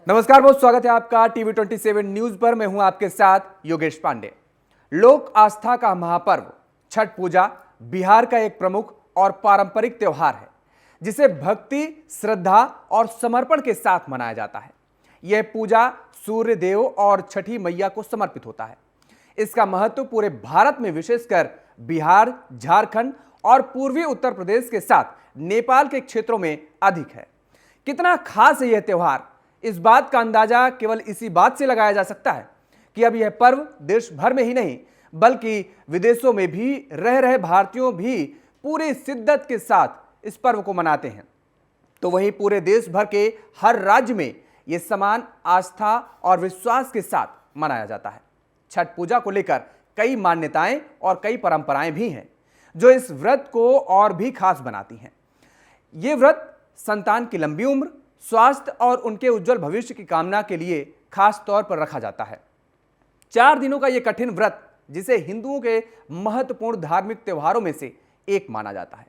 नमस्कार, बहुत स्वागत है आपका टीवी 27 न्यूज पर। मैं हूं आपके साथ योगेश पांडे। लोक आस्था का महापर्व छठ पूजा बिहार का एक प्रमुख और पारंपरिक त्योहार है, जिसे भक्ति, श्रद्धा और समर्पण के साथ मनाया जाता है। यह पूजा सूर्य देव और छठी मैया को समर्पित होता है। इसका महत्व पूरे भारत में, विशेषकर बिहार, झारखंड और पूर्वी उत्तर प्रदेश के साथ नेपाल के क्षेत्रों में अधिक है। कितना खास है यह त्योहार, इस बात का अंदाजा केवल इसी बात से लगाया जा सकता है कि अब यह पर्व देश भर में ही नहीं बल्कि विदेशों में भी रह रहे भारतीयों भी पूरी शिद्दत के साथ इस पर्व को मनाते हैं। तो वहीं पूरे देश भर के हर राज्य में यह समान आस्था और विश्वास के साथ मनाया जाता है। छठ पूजा को लेकर कई मान्यताएं और कई परंपराएं भी हैं, जो इस व्रत को और भी खास बनाती हैं। ये व्रत संतान की लंबी उम्र, स्वास्थ्य और उनके उज्जवल भविष्य की कामना के लिए खास तौर पर रखा जाता है। 4 दिनों का यह कठिन व्रत, जिसे हिंदुओं के महत्वपूर्ण धार्मिक त्योहारों में से एक माना जाता है।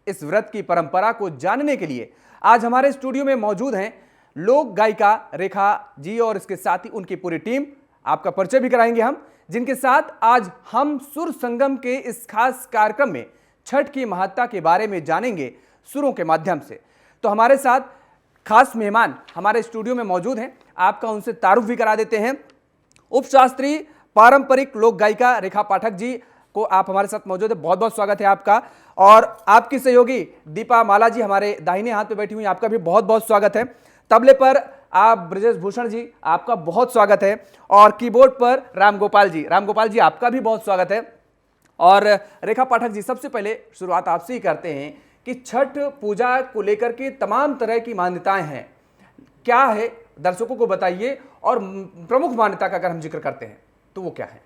इस व्रत की परंपरा को जानने के लिए आज हमारे स्टूडियो में मौजूद हैं लोक गायिका रेखा जी और इसके साथ ही उनकी पूरी टीम। आपका परिचय भी कराएंगे हम, जिनके साथ आज हम सुर संगम के इस खास कार्यक्रम में छठ की महत्ता के बारे में जानेंगे सुरों के माध्यम से। तो हमारे साथ खास मेहमान हमारे स्टूडियो में मौजूद हैं, आपका उनसे तारुफ भी करा देते हैं। उपशास्त्री पारंपरिक लोक गायिका रेखा पाठक जी को आप हमारे साथ मौजूद है, बहुत बहुत स्वागत है आपका। और आपकी सहयोगी दीपा माला जी हमारे दाहिने हाथ पे बैठी हुई, आपका भी बहुत बहुत स्वागत है। तबले पर आप ब्रजेश भूषण जी, आपका बहुत स्वागत है। और कीबोर्ड पर राम गोपाल जी, आपका भी बहुत स्वागत है। और रेखा पाठक जी, सबसे पहले शुरुआत आपसे ही करते हैं कि छठ पूजा को लेकर के तमाम तरह की मान्यताएं हैं, क्या है दर्शकों को बताइए। और प्रमुख मान्यता का अगर हम जिक्र करते हैं तो वो क्या है?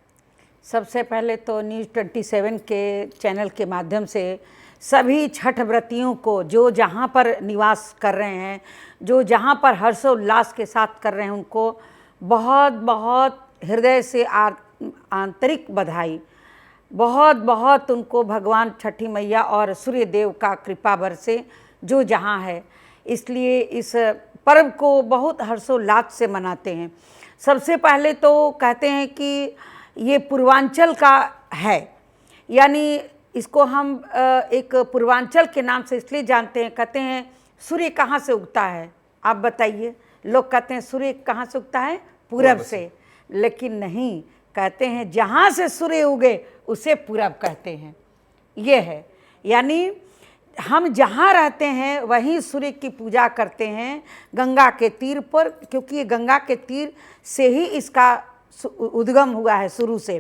सबसे पहले तो न्यूज़ 27 के चैनल के माध्यम से सभी छठ व्रतियों को, जो जहाँ पर निवास कर रहे हैं, जो जहाँ पर हर्षोल्लास के साथ कर रहे हैं, उनको बहुत बहुत हृदय से आंतरिक बधाई। बहुत बहुत उनको भगवान छठी मैया और सूर्य देव का कृपा बरसे जो जहाँ है। इसलिए इस पर्व को बहुत हर्षोल्लास से मनाते हैं। सबसे पहले तो कहते हैं कि ये पूर्वांचल का है, यानी इसको हम एक पूर्वांचल के नाम से इसलिए जानते हैं। कहते हैं सूर्य कहाँ से उगता है, आप बताइए। लोग कहते हैं सूर्य कहाँ से उगता है, पूरब से, लेकिन नहीं, कहते हैं जहाँ से सूर्य उगे उसे पूरब कहते हैं। ये है, यानी हम जहाँ रहते हैं वहीं सूर्य की पूजा करते हैं, गंगा के तीर पर, क्योंकि ये गंगा के तीर से ही इसका उद्गम हुआ है शुरू से।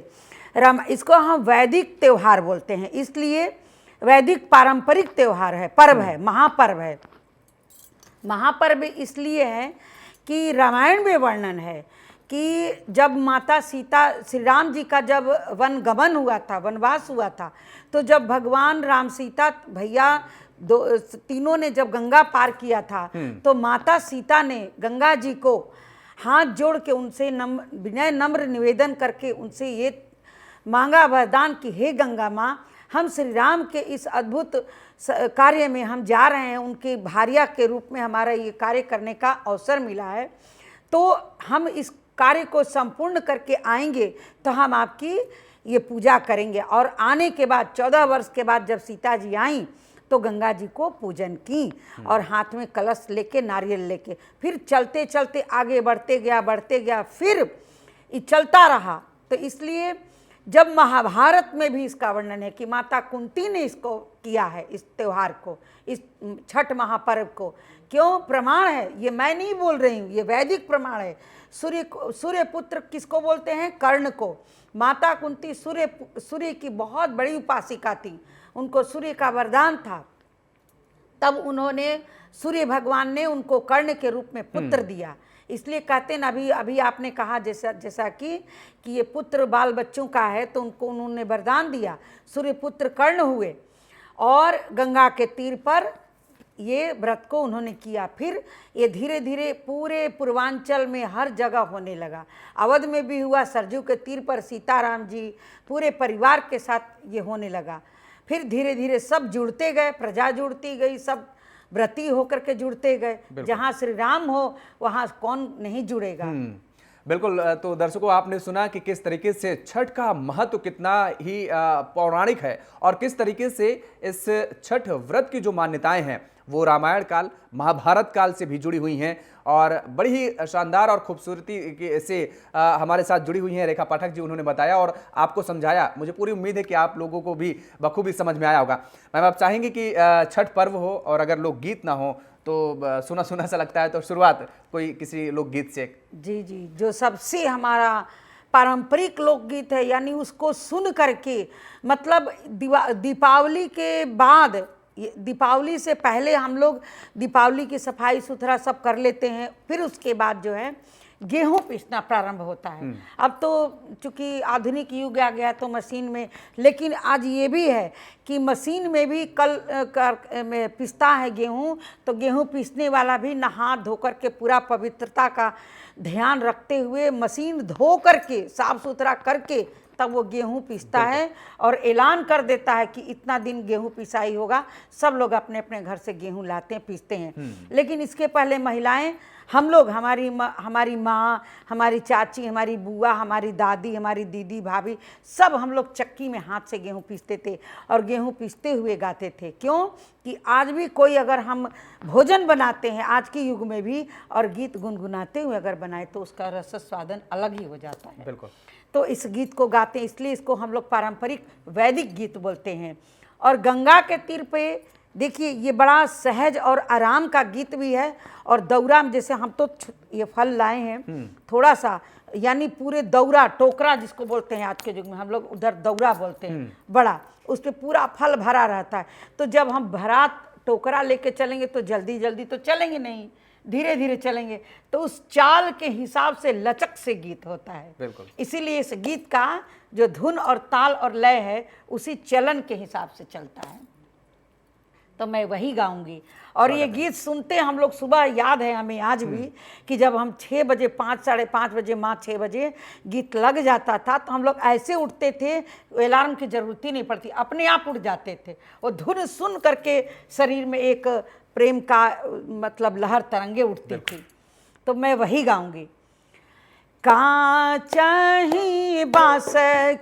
इसको हम वैदिक त्यौहार बोलते हैं, इसलिए वैदिक पारंपरिक त्यौहार है, पर्व है, महापर्व है। महापर्व इसलिए है कि रामायण में वर्णन है कि जब माता सीता, श्री राम जी का जब वन गमन हुआ था, वनवास हुआ था, तो जब भगवान राम, सीता भैया तीनों ने जब गंगा पार किया था, तो माता सीता ने गंगा जी को हाथ जोड़ के उनसे विनय नम्र निवेदन करके उनसे ये मांगा वरदान कि हे गंगा माँ, हम श्री राम के इस अद्भुत कार्य में हम जा रहे हैं, उनके भारिया के रूप में हमारा ये कार्य करने का अवसर मिला है, तो हम इस कार्य को संपूर्ण करके आएंगे तो हम आपकी ये पूजा करेंगे। और आने के बाद 14 वर्ष के बाद जब सीता जी आई तो गंगा जी को पूजन की और हाथ में कलश लेके, नारियल लेके, फिर चलते चलते आगे बढ़ते गया, फिर ये चलता रहा। तो इसलिए जब महाभारत में भी इसका वर्णन है कि माता कुंती ने इसको किया है, इस त्यौहार को, इस छठ महापर्व को। क्यों? प्रमाण है, ये मैं नहीं बोल रही हूँ, ये वैदिक प्रमाण है। सूर्य पुत्र किसको बोलते हैं? कर्ण को। माता कुंती सूर्य की बहुत बड़ी उपासिका थी, उनको सूर्य का वरदान था। तब उन्होंने, सूर्य भगवान ने उनको कर्ण के रूप में पुत्र दिया। इसलिए कहते हैं, अभी आपने कहा जैसा कि ये पुत्र बाल बच्चों का है, तो उनको उन्होंने वरदान दिया, सूर्य पुत्र कर्ण हुए और गंगा के तीर पर ये व्रत को उन्होंने किया। फिर ये धीरे धीरे पूरे पूर्वांचल में हर जगह होने लगा। अवध में भी हुआ, सरजू के तीर पर सीताराम जी पूरे परिवार के साथ ये होने लगा। फिर धीरे धीरे सब जुड़ते गए, प्रजा जुड़ती गई, सब व्रती होकर के जुड़ते गए। जहाँ श्री राम हो वहाँ कौन नहीं जुड़ेगा। बिल्कुल। तो दर्शकों, आपने सुना कि किस तरीके से छठ का महत्व कितना ही पौराणिक है और किस तरीके से इस छठ व्रत की जो मान्यताएं हैं वो रामायण काल, महाभारत काल से भी जुड़ी हुई हैं और बड़ी ही शानदार और खूबसूरती से हमारे साथ जुड़ी हुई हैं। रेखा पाठक जी, उन्होंने बताया और आपको समझाया। मुझे पूरी उम्मीद है कि आप लोगों को भी बखूबी समझ में आया होगा। मैम, आप चाहेंगे कि छठ पर्व हो और अगर लोकगीत ना हो तो सुना सुना सा लगता है, तो शुरुआत कोई किसी लोकगीत से। जी जी, जो सबसे हमारा पारंपरिक लोकगीत है, यानी उसको सुन करके, मतलब दीपावली के बाद, दीपावली से पहले हम लोग दीपावली की सफाई सुथरा सब कर लेते हैं, फिर उसके बाद जो है गेहूं पीसना प्रारंभ होता है। अब तो चूंकि आधुनिक युग आ गया तो मशीन में, लेकिन आज ये भी है कि मशीन में भी में पिसता है गेहूं, तो गेहूं पीसने वाला भी नहा धो करके पूरा पवित्रता का ध्यान रखते हुए मशीन धो करके साफ सुथरा करके तब वो गेहूं पीसता है और ऐलान कर देता है कि इतना दिन गेहूं पिसाई होगा। सब लोग अपने अपने घर से गेहूं लाते हैं, पीसते हैं। लेकिन इसके पहले महिलाएं, हम लोग, हमारी माँ, हमारी चाची, हमारी बुआ, हमारी दादी, हमारी दीदी, भाभी, सब हम लोग चक्की में हाथ से गेहूं पीसते थे और गेहूं पीसते हुए गाते थे। क्यों कि आज भी कोई अगर हम भोजन बनाते हैं आज के युग में भी और गीत गुनगुनाते हुए अगर बनाए तो उसका रस स्वादन अलग ही हो जाता है। बिल्कुल। तो इस गीत को गाते हैं, इसलिए इसको हम लोग पारंपरिक वैदिक गीत बोलते हैं। और गंगा के तीर पे देखिए, ये बड़ा सहज और आराम का गीत भी है। और दौरा में, जैसे हम तो ये फल लाए हैं थोड़ा सा, यानी पूरे दौरा, टोकरा जिसको बोलते हैं आज के युग में, हम लोग उधर दौरा बोलते हैं, बड़ा, उस पर पूरा फल भरा रहता है। तो जब हम भरा टोकरा लेके चलेंगे तो जल्दी जल्दी तो चलेंगे नहीं, धीरे धीरे चलेंगे, तो उस चाल के हिसाब से लचक से गीत होता है। बिल्कुल। इसीलिए इस गीत का जो धुन और ताल और लय है उसी चलन के हिसाब से चलता है। तो मैं वही गाऊंगी। और ये गीत सुनते हम लोग सुबह, याद है हमें आज भी कि जब हम 6 बजे, 5, साढ़े 5 बजे, माँ 6 बजे गीत लग जाता था तो हम लोग ऐसे उठते थे, अलार्म की जरूरत ही नहीं पड़ती, अपने आप उठ जाते थे। वो धुन सुन करके शरीर में एक प्रेम का मतलब लहर तरंगे उठती थी। तो मैं वही गाऊंगी। कांचही बांस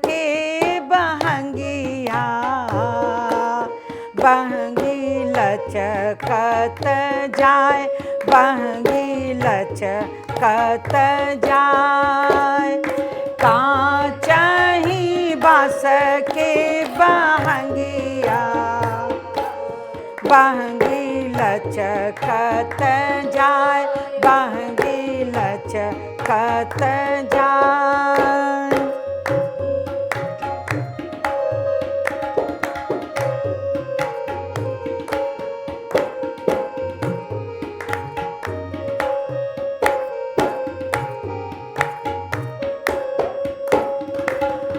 के बहंगिया, बहंगी लचकत जाए, बहंगी लचकत जाए। कांचही बांस के बहंगिया, बहंगी लचकत जाए, बहंगी लचकत जाए।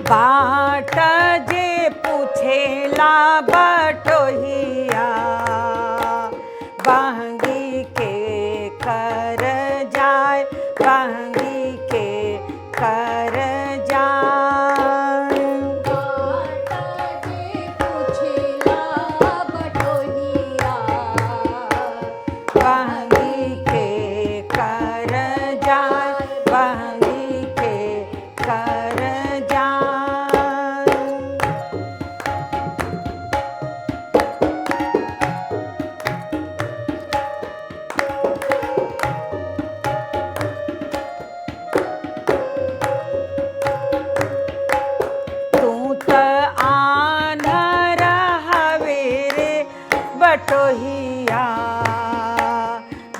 बाट जे पूछेला बटोहिया, बहंगी के कर जाए, बहंगी के कर जाए। बाट जे पूछेला बटोहिया, बहंगी के कर जाए, बहंगी के कर जाए। तू त आंधर हवे रे बटोहिया,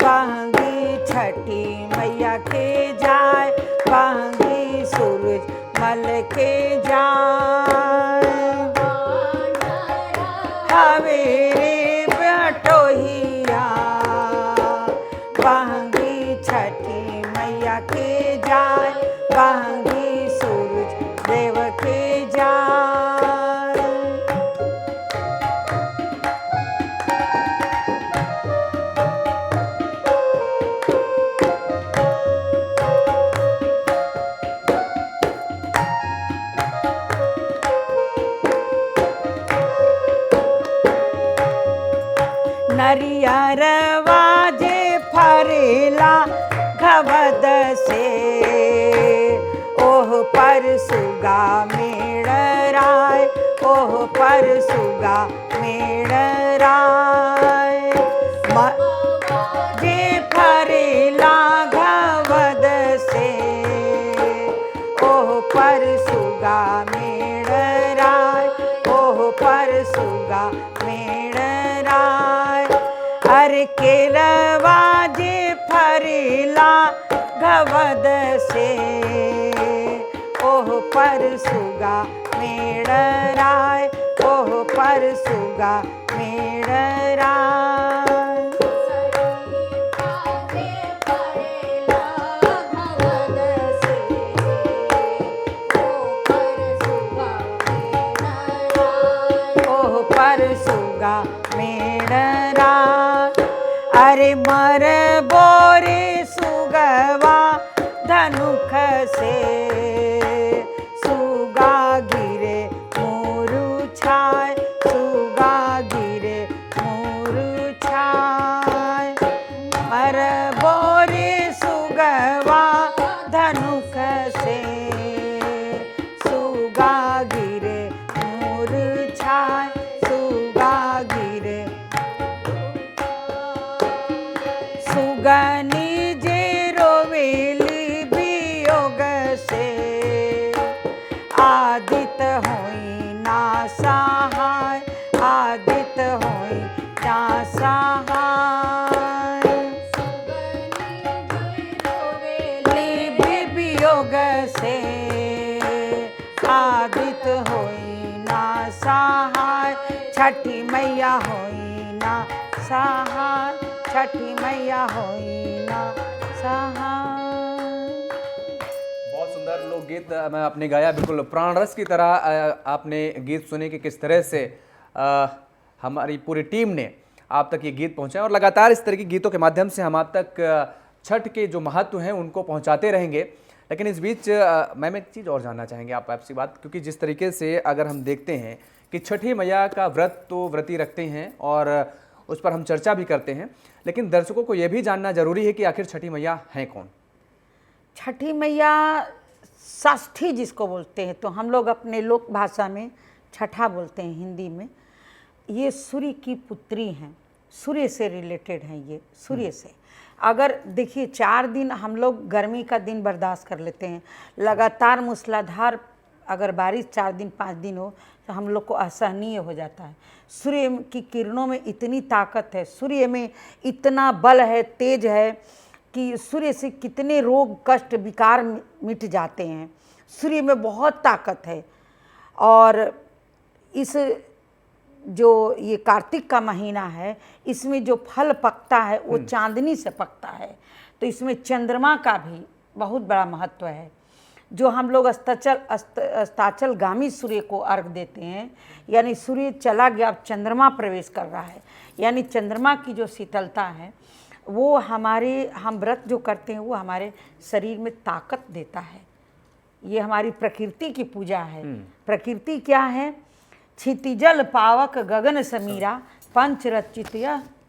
बहंगी छठी मैया के जाए, बहंगी सूरज मल के जाए। हवे रे बटोहिया, बहंगी छठी मैया के जाए, बहंगी सूरज देव के जाए। नरियर से, ओह पर सुगा मेड़ राय, ओह पर सुगा मेड़ राय। जे फरेला घवद से, ओह पर सुगा मेड़ राय, ओह पर सुगा मेड़ राय। अरे केलवा जे फरेला घवद से, ओह पर सुगा मेड़ राय, ओह पर सुगा मेड़ राय। पर सुगा मेड़ राय। अरे मर बोरे सुगवा धनुख से, सुगा गिरे मोरू छाय, सुगा गिरे मोरू छाय। मर बोरे सुगवा धनुख से, सुगा गिरे मोरू छाय, सुगा गिरे। सुगनी जे रोवेली वियोग से, आदित होई ना सहाय, आदित होई ना सहाय। सुगनी वियोग से, आदित होई ना सहाय। छठी मैया होई ना सहाय, छठी मैया होई ना सहाय। बहुत सुंदर लोकगीत मैं आपने गाया, बिल्कुल प्राण रस की तरह आपने गीत सुने कि किस तरह से हमारी पूरी टीम ने आप तक ये गीत पहुंचाए और लगातार इस तरह के गीतों के माध्यम से हम आप तक छठ के जो महत्व हैं उनको पहुंचाते रहेंगे। लेकिन इस बीच मैम एक चीज़ और जानना चाहेंगे आपसे बात, क्योंकि जिस तरीके से अगर हम देखते हैं कि छठी मैया का व्रत तो व्रती रखते हैं और उस पर हम चर्चा भी करते हैं, लेकिन दर्शकों को यह भी जानना जरूरी है कि आखिर छठी मैया हैं कौन। छठी मैया षष्ठी जिसको बोलते हैं, तो हम लोग अपने लोक भाषा में छठा बोलते हैं हिंदी में। ये सूर्य की पुत्री हैं, सूर्य से रिलेटेड हैं, ये सूर्य से। अगर देखिए 4 दिन हम लोग गर्मी का दिन बर्दाश्त कर लेते हैं, लगातार मूसलाधार अगर बारिश 4 दिन 5 दिन हो तो हम लोग को असहनीय हो जाता है। सूर्य की किरणों में इतनी ताकत है, सूर्य में इतना बल है, तेज है कि सूर्य से कितने रोग कष्ट विकार मिट जाते हैं। सूर्य में बहुत ताकत है। और इस जो ये कार्तिक का महीना है, इसमें जो फल पकता है वो चांदनी से पकता है, तो इसमें चंद्रमा का भी बहुत बड़ा महत्व है। जो हम लोग अस्ताचलगामी सूर्य को अर्घ देते हैं, यानी सूर्य चला गया, अब चंद्रमा प्रवेश कर रहा है, यानी चंद्रमा की जो शीतलता है वो हम व्रत जो करते हैं वो हमारे शरीर में ताकत देता है। ये हमारी प्रकृति की पूजा है। प्रकृति क्या है? क्षितिजल पावक गगन समीरा, पंच रचित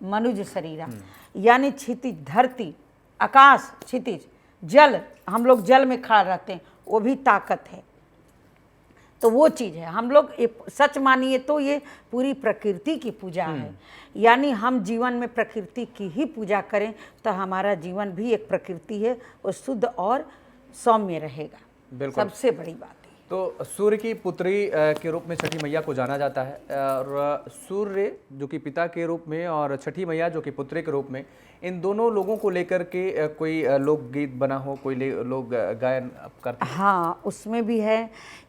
मनुज शरीरा। यानी क्षितिज धरती, आकाश, क्षितिज, जल, हम लोग जल में खड़ा रहते हैं, वो भी ताकत है। तो वो चीज़ है, हम लोग सच मानिए तो ये पूरी प्रकृति की पूजा है। यानी हम जीवन में प्रकृति की ही पूजा करें तो हमारा जीवन भी एक प्रकृति है, वो शुद्ध और सौम्य रहेगा। सबसे बड़ी बात है। तो सूर्य की पुत्री के रूप में छठी मैया को जाना जाता है, और सूर्य जो कि पिता के रूप में और छठी मैया जो कि पुत्री के रूप में, इन दोनों लोगों को लेकर के कोई लोकगीत बना हो, कोई लोग गायन करते हैं? हाँ, उसमें भी है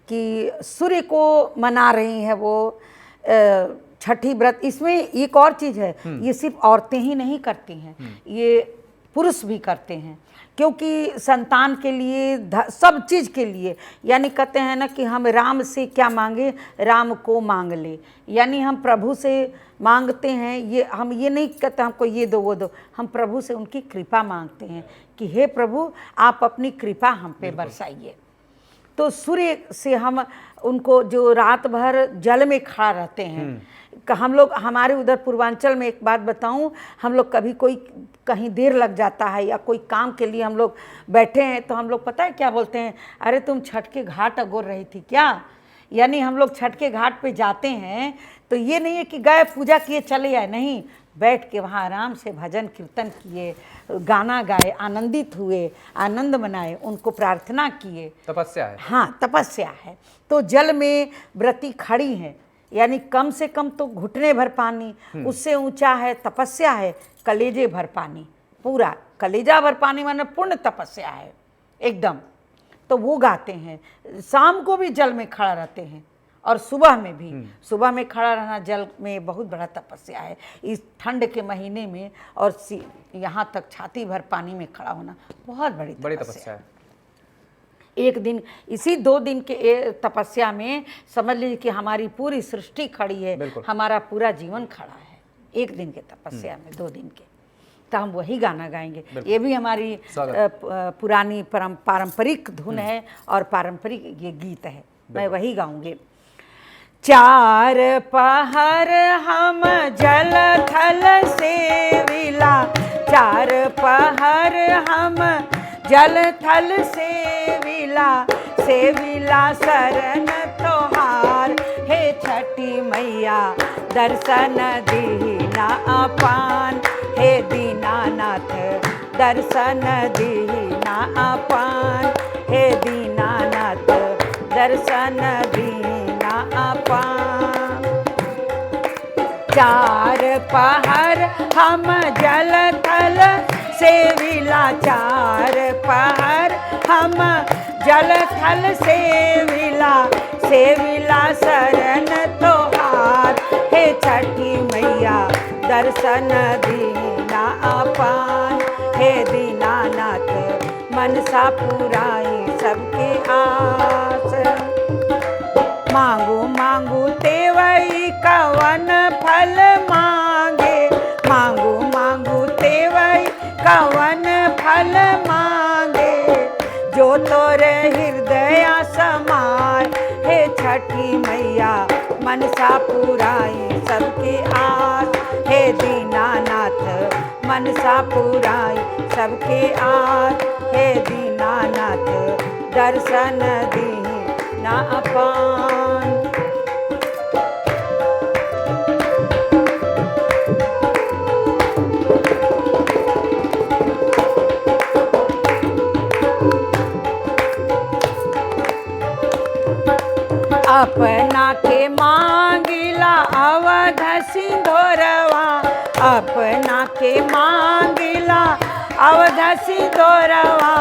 कि सूर्य को मना रही है वो छठी व्रत। इसमें एक और चीज़ है, ये सिर्फ औरतें ही नहीं करती हैं, ये पुरुष भी करते हैं, क्योंकि संतान के लिए, सब चीज़ के लिए। यानी कहते हैं ना कि हम राम से क्या मांगे, राम को मांग ले। यानी हम प्रभु से मांगते हैं, ये हम ये नहीं कहते हमको ये दो वो दो, हम प्रभु से उनकी कृपा मांगते हैं कि हे प्रभु आप अपनी कृपा हम पे बरसाइए। तो सूर्य से हम उनको जो रात भर जल में खड़ा रहते हैं, हम लोग हमारे उधर पूर्वांचल में एक बात बताऊं, हम लोग कभी कोई कहीं देर लग जाता है या कोई काम के लिए हम लोग बैठे हैं तो हम लोग पता है क्या बोलते हैं, अरे तुम छठ के घाट अगोर रही थी क्या। यानी हम लोग छठ के घाट पे जाते हैं तो ये नहीं है कि गए पूजा किए चले आए, नहीं, बैठ के वहाँ आराम से भजन कीर्तन किए, गाना गाए, आनंदित हुए, आनंद मनाए, उनको प्रार्थना किए। तपस्या है। हाँ, तपस्या है। तो जल में व्रती खड़ी हैं, यानी कम से कम तो घुटने भर पानी, उससे ऊंचा है तपस्या है कलेजे भर पानी, पूरा कलेजा भर पानी माने पूर्ण तपस्या है एकदम। तो वो गाते हैं, शाम को भी जल में खड़ा रहते हैं और सुबह में भी। सुबह में खड़ा रहना जल में बहुत बड़ा तपस्या है इस ठंड के महीने में, और यहाँ तक छाती भर पानी में खड़ा होना बहुत बड़ी तपस्या है। एक दिन, इसी 2 दिन के तपस्या में समझ लीजिए कि हमारी पूरी सृष्टि खड़ी है, हमारा पूरा जीवन खड़ा है एक दिन के तपस्या में, 2 दिन के। तो हम वही गाना गाएंगे। ये भी हमारी पुरानी पारंपरिक धुन है और पारंपरिक ये गीत है, मैं वही गाऊंगी। चार पहर हम जल थल सेविला, चार पहर हम जल थल सेविला, सेविला शरण तोहार, हे छठी मैया दर्शन दीना अपान, हे दीनानाथ दर्शन दीना अपान, हे दीनानाथ दर्शन दीना अपान। चार पहर हम जल थल सेविला, चार पहर हम जल थल सेविला, सेविला शरण तोहार, हे छठी मैया दर्शन दीना अपान, हे दीनानाथ मनसा पुराई सबके आस। मांगू मांगू तेवई कवन फल मांगे, मांगू मांगू तेवई कवन फल मांगे, जो तोरे हृदय समाय, हे छठी मैया मनसा पुराई सबके आस, हे दीनानाथ मनसा पुराई सबके आस, हे दीनानाथ दर्शन दीना अपान। अपना के मांगिला अवध सिंधोरवा, अपना के मांगिला अवध सिंधोरवा,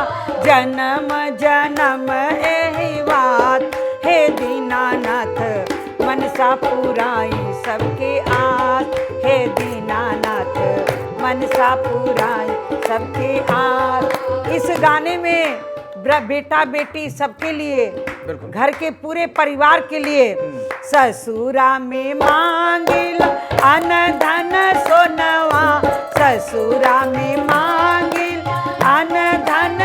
जन्म जन्म एही बात, हे दीनानाथ मनसा पुराई सबके आस, हे दीनानाथ मनसा पुराई सबके आस। इस गाने में बेटा बेटी सबके लिए, घर के पूरे परिवार के लिए, ससुरा में मांगिल अन धन सोनवा, ससुरा में मांगिल अन धन,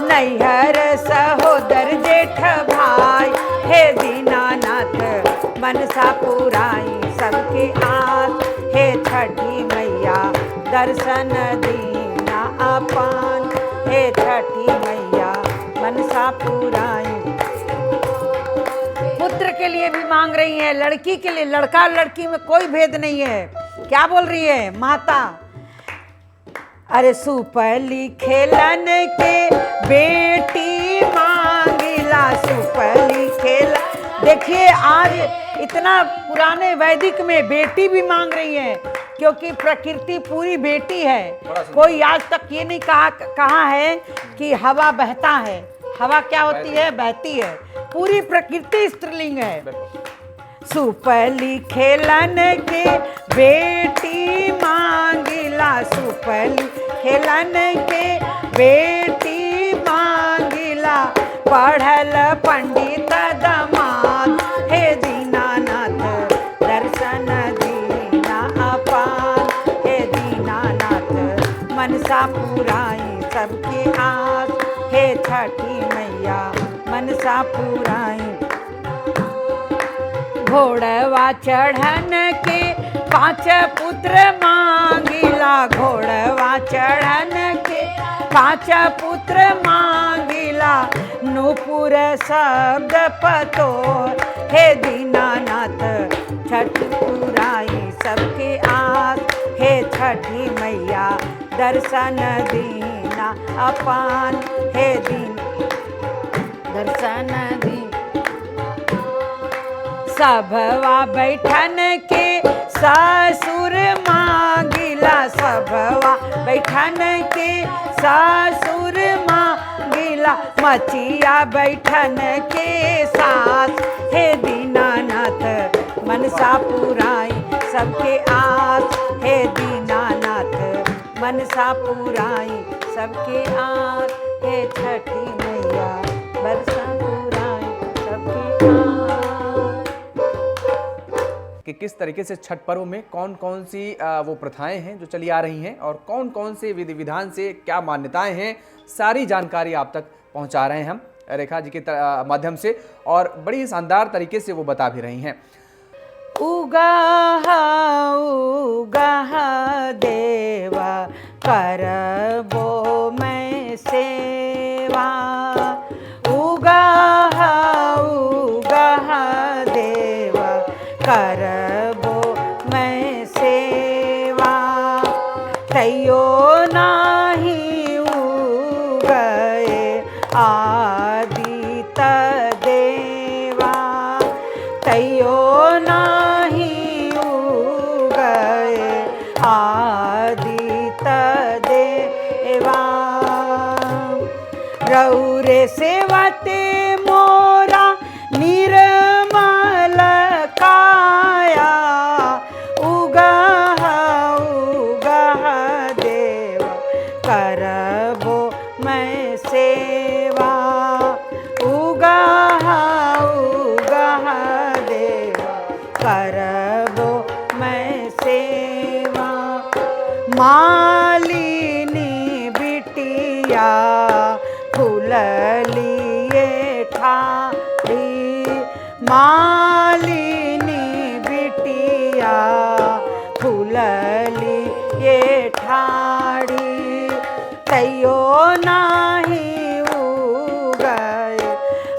नैहर सहोदर जेठ भाई, हे दीनानाथ मनसा पुराई सबके आस, हे छठी मैया दर्शन दीना अपान, हे छठी मैया मनसा पुराई। पुत्र के लिए भी मांग रही है, लड़की के लिए, लड़का लड़की में कोई भेद नहीं है। क्या बोल रही है माता? अरे सुपली खेलन के बेटी मांगिला, सुपली खेला। देखिए आज इतना पुराने वैदिक में बेटी भी मांग रही है, क्योंकि प्रकृति पूरी बेटी है। कोई आज तक ये नहीं कहा है कि हवा बहता है। हवा क्या होती है? बहती है। पूरी प्रकृति स्त्रीलिंग है। सुपली खेलन के बेटी मांगिला, सुपली खेलन के बेटी मांगिला, पढ़ल पंडित दमाद, हे दीनानाथ दर्शन दीना अपान, हे दीनानाथ मनसा पुराई सबके आस, हे छठी मैया मनसा पुराई। घोड़वा चढ़न के 5 पुत्र मांगिला, घोड़वा चढ़न के 5 पुत्र मांगिला। नूपुर शब्द पतो हे दीनानाथ, छठ पुराई सबके आस। हे छठी मैया दर्शन दीना अपान, हे दीन दर्शन दी। सभवा बैठन के ससुर मांगिला, सभवा बैठन के ससुर मांगिला। मचिया बैठन के सास, हे दीनानाथ मनसा पुराई सबके आस। हे दीनानाथ मनसा पुराई सबके आस। हे छठी मैया बरसा पुराई सबके आस। कि किस तरीके से छठ पर्व में कौन कौन सी वो प्रथाएं हैं जो चली आ रही हैं और कौन कौन से विधि विधान से क्या मान्यताएं हैं, सारी जानकारी आप तक पहुंचा रहे हैं हम रेखा जी के माध्यम से, और बड़ी शानदार तरीके से वो बता भी रही हैं। उगाह उगाह देवा करबो मैं सेवा। उगाह उगाह देवा करबो मैं सेवा। तैयो नाही उगए आदित देवा, तैयो नाही उगए आदित देवा। रौरे सेवते मोरा निर्मल काया। उगाह उगाह देवा करबो मैं सेवा। उगाह उगाह देवा करबो मैं सेवा। मालिनी बिटिया फूल लिए ठाड़ी। मालिनी बिटिया फूल लिए ठाड़ी। तैयो नाही उगए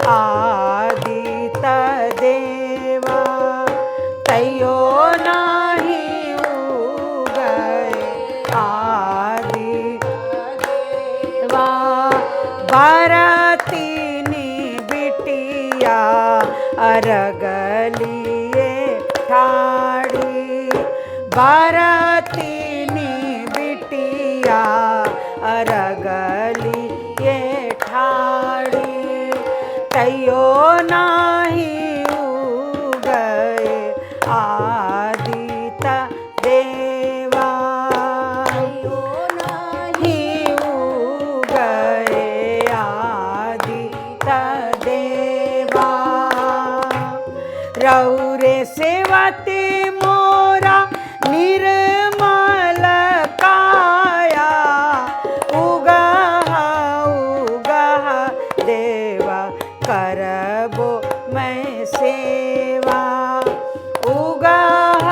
आदित देवा, तैयो नाही उगए आदित देवा। बारातीनी बिटिया अरगलिए ठाड़ी। बारातीनी बिटिया अरगलिए ठाड़ी। तैयो नाही उगए आदित देवा, तैयो नाही उगए आदित देवा। रौरे सेवते मोरा निर्मल काया। उगाह उगाह देवा करबो मैं सेवा। उगाह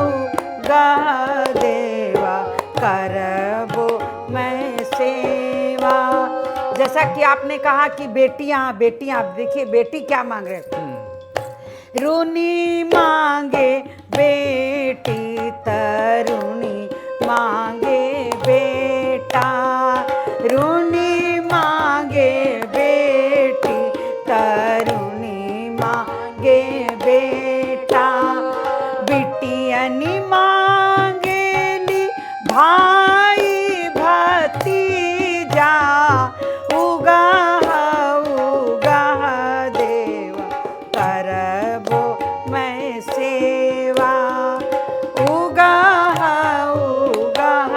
उगाह देवा करबो मैं सेवा। जैसा कि आपने कहा कि बेटियां बेटियां, देखिए बेटी क्या मांग रहे हैं। रूनी मांगे बेटी तरुणी मांगे बेटा। रूनी मांगे बेटी तरुणी मांगे बेटा। बिटियनी मांगेली भाई भतीजा। उगाह उगाह देवा करबो मैं सेवा। उगाह उगाह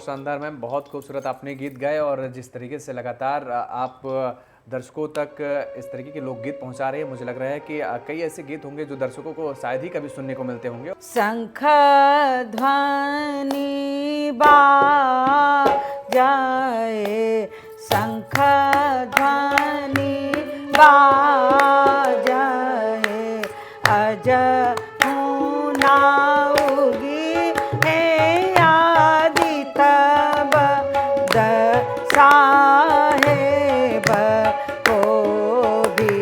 बहुत शानदार मैम, बहुत खूबसूरत आपने गीत गाए और जिस तरीके से लगातार आप दर्शकों तक इस तरीके के लोकगीत पहुंचा रहे हैं, मुझे लग रहा है कि कई ऐसे गीत होंगे जो दर्शकों को शायद ही कभी सुनने को मिलते होंगे। शंख ध्वनि बाजाए, शंख ध्वनि बाजाए, अज हूँ ना उगी है आदित बद साहेब को भी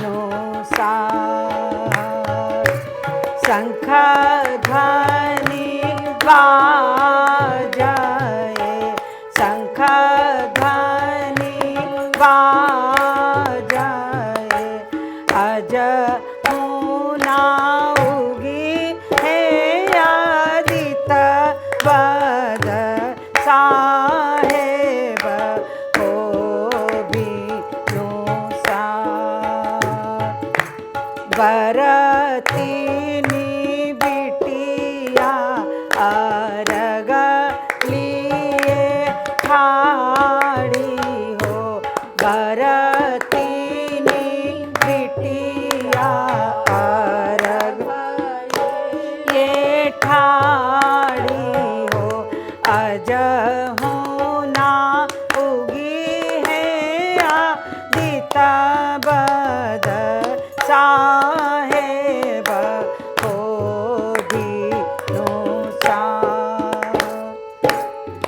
नुसार। शंख ध्वनि बाजाए, शंख ध्वनि बाजाए, अज हूँ ना उगी है आदित बद साहेब को भी नुसार। बरतिनी बिटिया अरग लिए ठाड़ी हो, बरतिनी बिटिया अरग ये ठाड़ी हो, अज हूँ ना उगी है आदित बद साहेब को भी नुसार।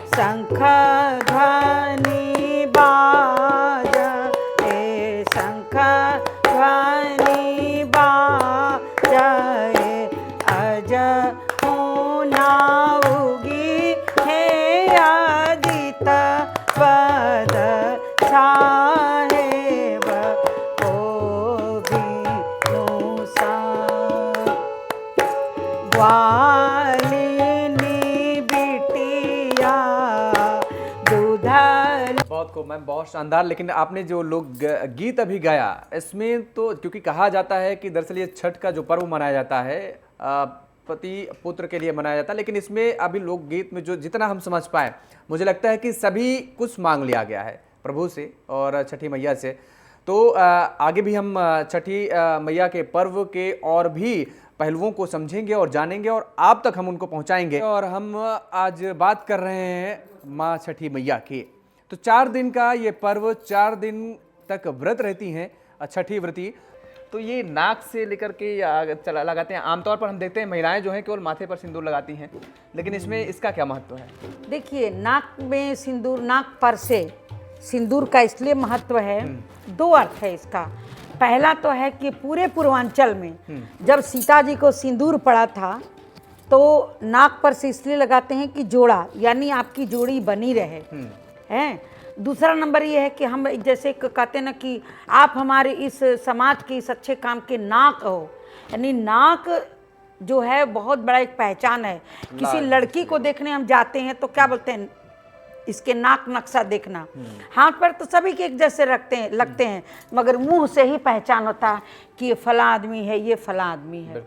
शंख ध्वनि बाजाए, शंख ध्वनि बाजाए, अज हूँ ना उगी है आदित बद साहेब को भी नुसार। ग्वालिनी बिटिया दूधल। बहुत खूब मैम, बहुत शानदार। लेकिन आपने जो गीत अभी गाया इसमें तो क्योंकि कहा जाता है कि दरअसल ये छठ का जो पर्व मनाया जाता है पति पुत्र के लिए मनाया जाता है, लेकिन इसमें अभी लोकगीत में जो जितना हम समझ पाए, मुझे लगता है कि सभी कुछ मांग लिया गया है प्रभु से और छठी मैया से। तो आगे भी हम छठी मैया के पर्व के और भी पहलुओं को समझेंगे और जानेंगे और आप तक हम उनको पहुंचाएंगे। और हम आज बात कर रहे हैं माँ छठी मैया की। तो 4 दिन का ये पर्व, 4 दिन तक व्रत रहती हैं छठी व्रती। तो ये नाक से लेकर के चला लगाते हैं। आमतौर पर हम देखते हैं महिलाएं जो हैं केवल माथे पर सिंदूर लगाती हैं, लेकिन इसमें इसका क्या महत्व है? देखिए, नाक में सिंदूर, नाक पर से सिंदूर का इसलिए महत्व है, 2 अर्थ है इसका। पहला तो है कि पूरे पूर्वांचल में जब सीता जी को सिंदूर पड़ा था तो नाक पर से इसलिए लगाते हैं कि जोड़ा, यानी आपकी जोड़ी बनी रहे हैं। दूसरा नंबर ये है कि हम जैसे कहते हैं ना कि आप हमारे इस समाज के इस अच्छे काम के नाक हो, यानी नाक जो है बहुत बड़ा एक पहचान है। किसी लड़की को देखने हम जाते हैं तो क्या बोलते हैं, इसके नाक नक्शा देखना। हाथ पर तो सभी के एक जैसे लगते हैं, मगर मुंह से ही पहचान होता है कि ये फला आदमी है, ये फला आदमी है।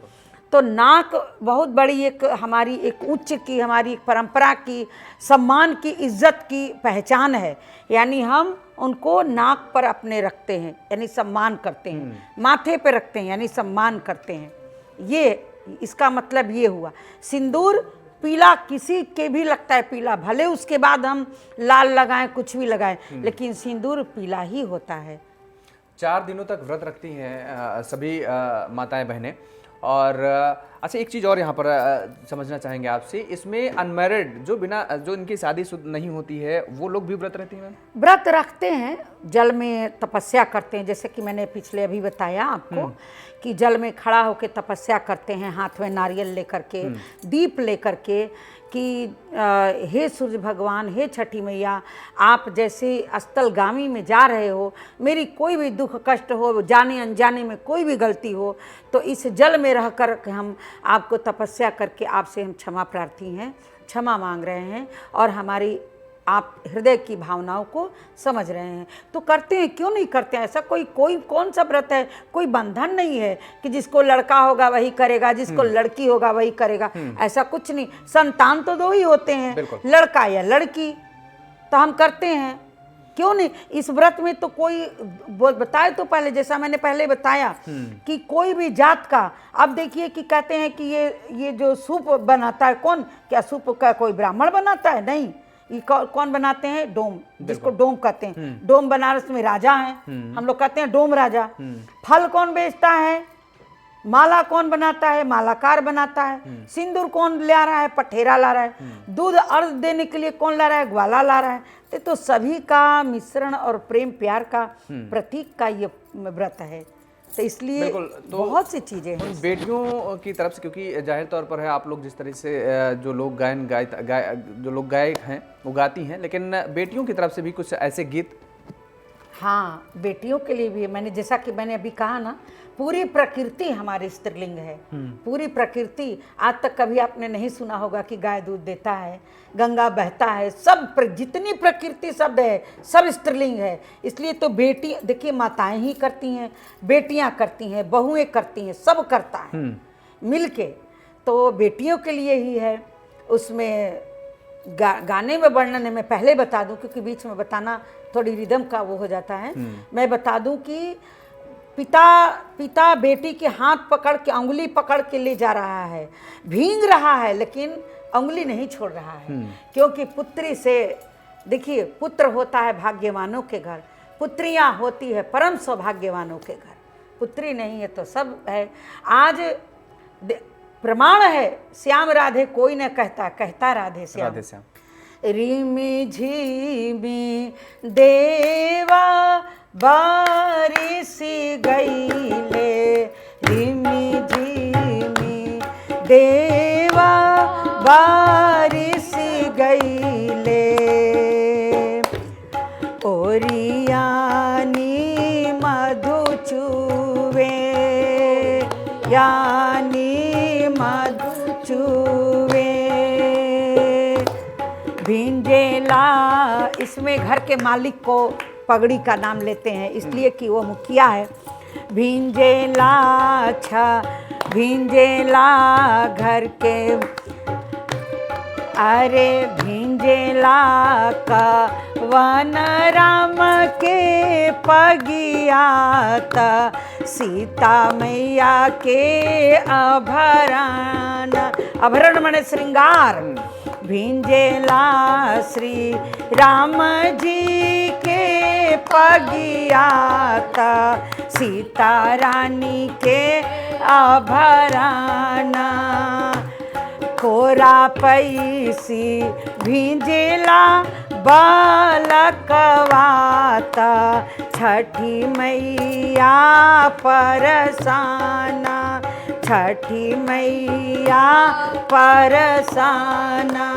तो नाक बहुत बड़ी एक हमारी एक उच्च की, हमारी एक परंपरा की, सम्मान की, इज्जत की पहचान है। यानी हम उनको नाक पर अपने रखते हैं, यानी सम्मान करते हैं। माथे पे रखते हैं यानी सम्मान करते हैं। ये इसका मतलब ये हुआ। सिंदूर पीला किसी के भी लगता है पीला, भले उसके बाद हम लाल लगाएं, कुछ भी लगाएं, लेकिन सिंदूर पीला ही होता है। 4 दिनों तक व्रत रखती हैं सभी माताएं बहनें। और अच्छा, एक चीज़ और यहाँ पर समझना चाहेंगे आपसे, इसमें अनमैरिड जो इनकी शादीशुदा नहीं होती है वो लोग भी व्रत रहती हैं? व्रत रखते हैं, जल में तपस्या करते हैं, जैसे कि मैंने पिछले अभी बताया आपको कि जल में खड़ा होकर तपस्या करते हैं, हाथ में नारियल लेकर के, दीप लेकर के, कि हे सूर्य भगवान, हे छठी मैया, आप जैसे अस्तलगामी में जा रहे हो, मेरी कोई भी दुख कष्ट हो, जाने अनजाने में कोई भी गलती हो, तो इस जल में रह कर हम आपको तपस्या करके आपसे हम क्षमा प्रार्थी हैं, क्षमा मांग रहे हैं और हमारी आप हृदय की भावनाओं को समझ रहे हैं तो करते हैं, क्यों नहीं करते हैं? ऐसा कोई कौन सा व्रत है, कोई बंधन नहीं है कि जिसको लड़का होगा वही करेगा, जिसको लड़की होगा वही करेगा, ऐसा कुछ नहीं। संतान तो दो ही होते हैं, लड़का या लड़की, तो हम करते हैं, क्यों नहीं? इस व्रत में तो कोई बताए तो पहले, जैसा मैंने पहले बताया कि कोई भी जात का, अब देखिए कि कहते हैं कि ये जो सूप बनाता है, कौन, क्या सूप का कोई ब्राह्मण बनाता है? नहीं, ये कौन बनाते हैं? डोम, जिसको डोम कहते हैं। डोम बनारस में राजा हैं, हम लोग कहते हैं डोम राजा। फल कौन बेचता है? माला कौन बनाता है? मालाकार बनाता है। सिंदूर कौन ला रहा है? पठेरा ला रहा है। दूध अर्घ देने के लिए कौन ला रहा है? ग्वाला ला रहा है। तो सभी का मिश्रण और प्रेम प्यार का प्रतीक का ये व्रत है, तो इसलिए तो बहुत सी चीजें हैं। बेटियों की तरफ से, क्योंकि जाहिर तौर पर है आप लोग जिस तरह से जो लोग जो लोग गायक हैं वो गाती हैं, लेकिन बेटियों की तरफ से भी कुछ ऐसे गीत? हाँ, बेटियों के लिए भी मैंने, जैसा कि मैंने अभी कहा ना, पूरी प्रकृति हमारी स्त्रीलिंग है। पूरी प्रकृति, आज तक कभी आपने नहीं सुना होगा कि गाय दूध देता है, गंगा बहता है, सब जितनी प्रकृति शब्द है सब स्त्रीलिंग है। इसलिए तो बेटी, देखिए माताएं ही करती हैं, बेटियां करती हैं, बहुएं करती हैं, सब करता है मिलके। तो बेटियों के लिए ही है। उसमें गाने में वर्णन में पहले बता दूं, क्योंकि बीच में बताना थोड़ी रिदम का वो हो जाता है। मैं बता दूं कि पिता बेटी के हाथ पकड़ के, उंगली पकड़ के ले जा रहा है, भींग रहा है, लेकिन उंगली नहीं छोड़ रहा है। क्योंकि पुत्री से, देखिए, पुत्र होता है भाग्यवानों के घर, पुत्रियां होती है परम सौभाग्यवानों के घर। पुत्री नहीं है तो सब है। आज प्रमाण है, श्याम राधे कोई न कहता, कहता राधे श्याम। रिमि झिमि देवा बारिश गईले, रिमि झिमि देवा बारिश गईले, ओरियानी मधु चुवे, यानी मधु चुवे, भिंजेला। इसमें घर के मालिक को पगड़ी का नाम लेते हैं, इसलिए कि वो मुखिया है। भिंजेला भिंजेला घर के, अरे भिंजेला का वन राम के पगियात, सीता मैया के आभरण, आभरण माने श्रृंगार। भिंजेला श्री राम जी के पगियात, सीता रानी के आभरण, कोरा पैसी भिंजेला बालकवात, छठी मैया परसाना, छठी मैया परसाना,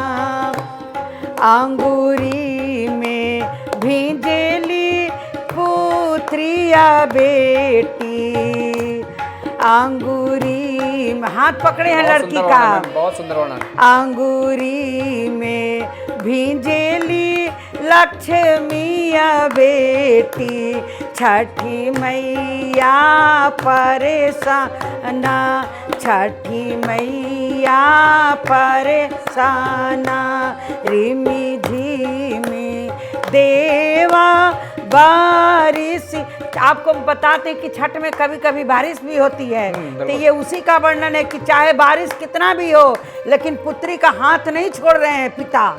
अंगूरी में भिंजेली पुत्रिया बेटी, अंगूरी में हाथ पकड़े हैं लड़की का, बहुत सुंदर वर्णन। अंगूरी में भिंजेली लक्ष्मिया बेटी, छठी मैया परेशाना, छठी मैया परेशाना, रिमि झिमि देवा बारिश। आपको बताते हैं कि छठ में कभी कभी बारिश भी होती है, तो ये उसी का वर्णन है कि चाहे बारिश कितना भी हो, लेकिन पुत्री का हाथ नहीं छोड़ रहे हैं पिता,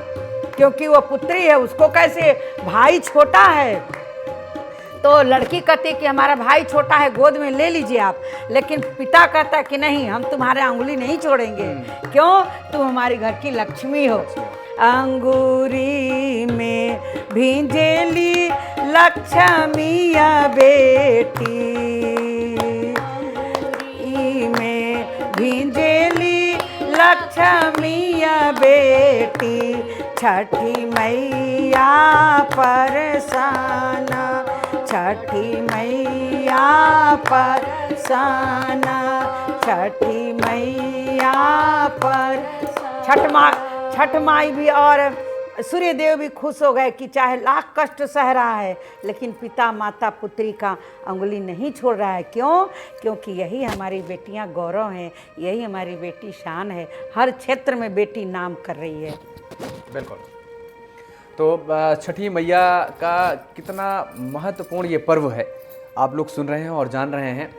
क्योंकि वो पुत्री है, उसको कैसे, भाई छोटा है तो लड़की कहती है कि हमारा भाई छोटा है, गोद में ले लीजिए आप, लेकिन पिता कहता है कि नहीं, हम तुम्हारे उंगली नहीं छोड़ेंगे, क्यों, तुम हमारी घर की लक्ष्मी हो। अंगूरी में भिंजेली लक्ष्मिया बेटी, में भिंजेली लक्ष्मिया बेटी, छठी मैया परसाना, छठी मैया परसाना, छठी मैया पर। छठ माई भी और सूर्यदेव भी खुश हो गए कि चाहे लाख कष्ट सह रहा है लेकिन पिता माता पुत्री का अंगुली नहीं छोड़ रहा है। क्यों? क्योंकि यही हमारी बेटियां गौरव हैं, यही हमारी बेटी शान है। हर क्षेत्र में बेटी नाम कर रही है। बिल्कुल। तो छठी मैया का कितना महत्वपूर्ण ये पर्व है, आप लोग सुन रहे हैं और जान रहे हैं,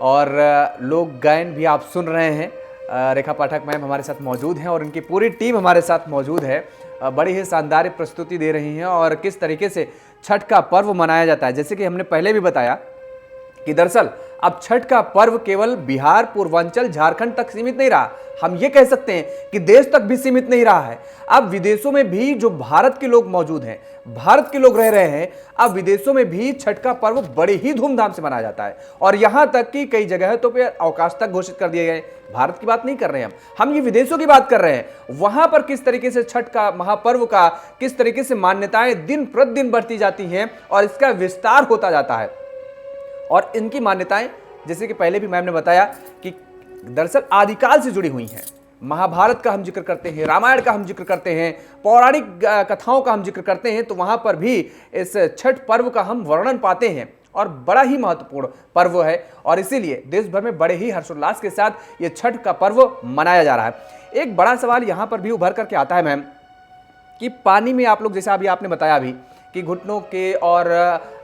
और लोक गायन भी आप सुन रहे हैं। रेखा पाठक मैम हमारे साथ मौजूद हैं और इनकी पूरी टीम हमारे साथ मौजूद है। बड़ी ही शानदार प्रस्तुति दे रही हैं और किस तरीके से छठ का पर्व मनाया जाता है। जैसे कि हमने पहले भी बताया कि दरअसल अब छठ का पर्व केवल बिहार, पूर्वांचल, झारखंड तक सीमित नहीं रहा, हम ये कह सकते हैं कि देश तक भी सीमित नहीं रहा है। अब विदेशों में भी जो भारत के लोग मौजूद हैं, भारत के लोग रह रहे हैं, अब विदेशों में भी छठ का पर्व बड़े ही धूमधाम से मनाया जाता है। और यहां तक कि कई जगह तो पे अवकाश तक घोषित कर दिए गए। भारत की बात नहीं कर रहे हैं हम ये विदेशों की बात कर रहे हैं। वहां पर किस तरीके से छठ का महापर्व का किस तरीके से मान्यताएं दिन प्रतिदिन बढ़ती जाती हैं और इसका विस्तार होता जाता है। और इनकी मान्यताएं जैसे कि पहले भी मैम ने बताया कि दरअसल आदिकाल से जुड़ी हुई हैं। महाभारत का हम जिक्र करते हैं, रामायण का हम जिक्र करते हैं, पौराणिक कथाओं का हम जिक्र करते हैं, तो वहां पर भी इस छठ पर्व का हम वर्णन पाते हैं और बड़ा ही महत्वपूर्ण पर्व है। और इसीलिए देश भर में बड़े ही हर्षोल्लास के साथ ये छठ का पर्व मनाया जा रहा है। एक बड़ा सवाल यहां पर भी उभर करके आता है मैम कि पानी में आप लोग, जैसा अभी आपने बताया अभी कि घुटनों के और